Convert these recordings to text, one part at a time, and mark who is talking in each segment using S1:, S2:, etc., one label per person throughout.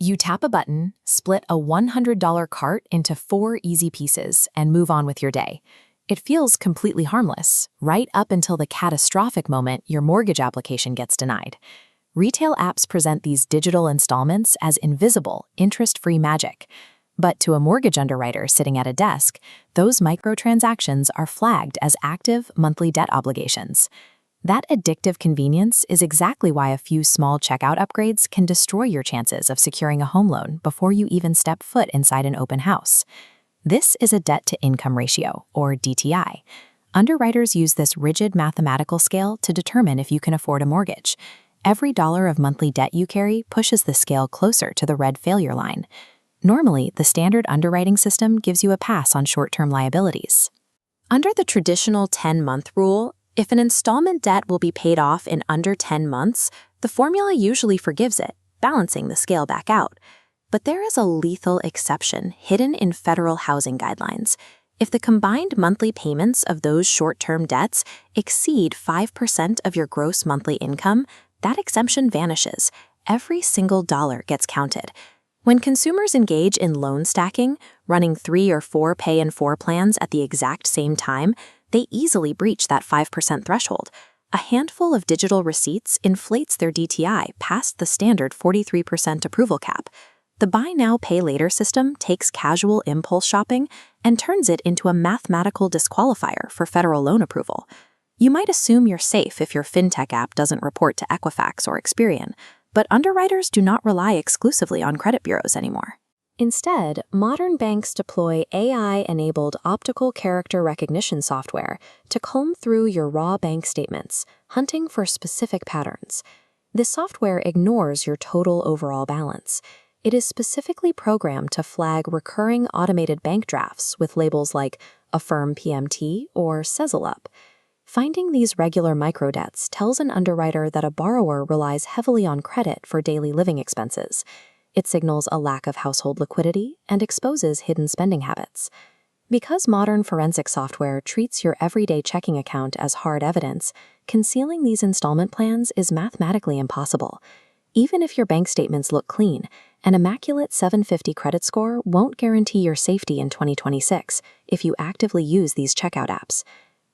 S1: You tap a button, split a $100 cart into 4 easy pieces, and move on with your day. It feels completely harmless, right up until the catastrophic moment your mortgage application gets denied. Retail apps present these digital installments as invisible, interest-free magic. But to a mortgage underwriter sitting at a desk, those microtransactions are flagged as active monthly debt obligations. That addictive convenience is exactly why a few small checkout upgrades can destroy your chances of securing a home loan before you even step foot inside an open house. This is a debt-to-income ratio, or DTI. Underwriters use this rigid mathematical scale to determine if you can afford a mortgage. Every dollar of monthly debt you carry pushes the scale closer to the red failure line. Normally, the standard underwriting system gives you a pass on short-term liabilities. Under the traditional 10-month rule, if an installment debt will be paid off in under 10 months, the formula usually forgives it, balancing the scale back out. But there is a lethal exception hidden in federal housing guidelines. If the combined monthly payments of those short-term debts exceed 5% of your gross monthly income, that exemption vanishes. Every single dollar gets counted. When consumers engage in loan stacking, running 3 or 4 pay-in-4 plans at the exact same time, they easily breach that 5% threshold. A handful of digital receipts inflates their DTI past the standard 43% approval cap. The buy now, pay later system takes casual impulse shopping and turns it into a mathematical disqualifier for federal loan approval. You might assume you're safe if your fintech app doesn't report to Equifax or Experian, but underwriters do not rely exclusively on credit bureaus anymore. Instead, modern banks deploy AI-enabled optical character recognition software to comb through your raw bank statements, hunting for specific patterns. This software ignores your total overall balance. It is specifically programmed to flag recurring automated bank drafts with labels like Affirm PMT or Sezzle Up. Finding these regular microdebts tells an underwriter that a borrower relies heavily on credit for daily living expenses. It signals a lack of household liquidity and exposes hidden spending habits. Because modern forensic software treats your everyday checking account as hard evidence, concealing these installment plans is mathematically impossible. Even if your bank statements look clean, an immaculate 750 credit score won't guarantee your safety in 2026 if you actively use these checkout apps.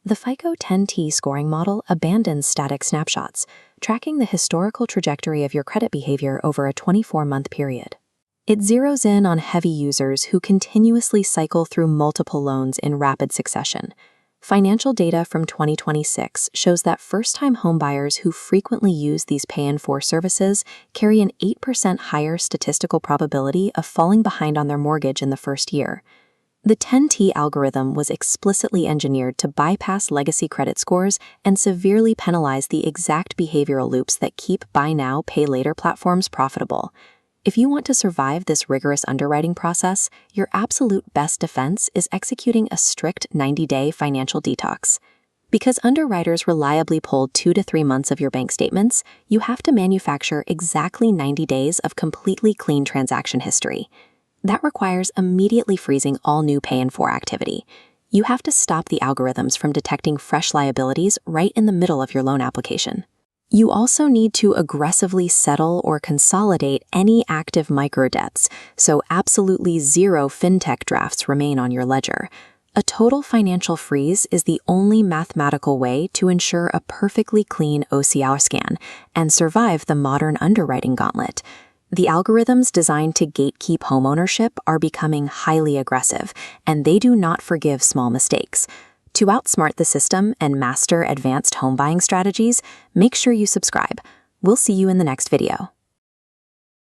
S1: The FICO 10T scoring model abandons static snapshots, tracking the historical trajectory of your credit behavior over a 24-month period. It zeroes in on heavy users who continuously cycle through multiple loans in rapid succession. Financial data from 2026 shows that first-time homebuyers who frequently use these pay-in-4 services carry an 8% higher statistical probability of falling behind on their mortgage in the first year. The 10T algorithm was explicitly engineered to bypass legacy credit scores and severely penalize the exact behavioral loops that keep buy now, pay later platforms profitable. If you want to survive this rigorous underwriting process, your absolute best defense is executing a strict 90-day financial detox. Because underwriters reliably pull 2 to 3 months of your bank statements, you have to manufacture exactly 90 days of completely clean transaction history. That requires immediately freezing all new pay-in-4 activity. You have to stop the algorithms from detecting fresh liabilities right in the middle of your loan application. You also need to aggressively settle or consolidate any active microdebts, so absolutely zero fintech drafts remain on your ledger. A total financial freeze is the only mathematical way to ensure a perfectly clean OCR scan and survive the modern underwriting gauntlet. The algorithms designed to gatekeep homeownership are becoming highly aggressive, and they do not forgive small mistakes. To outsmart the system and master advanced home buying strategies, make sure you subscribe. We'll see you in the next video.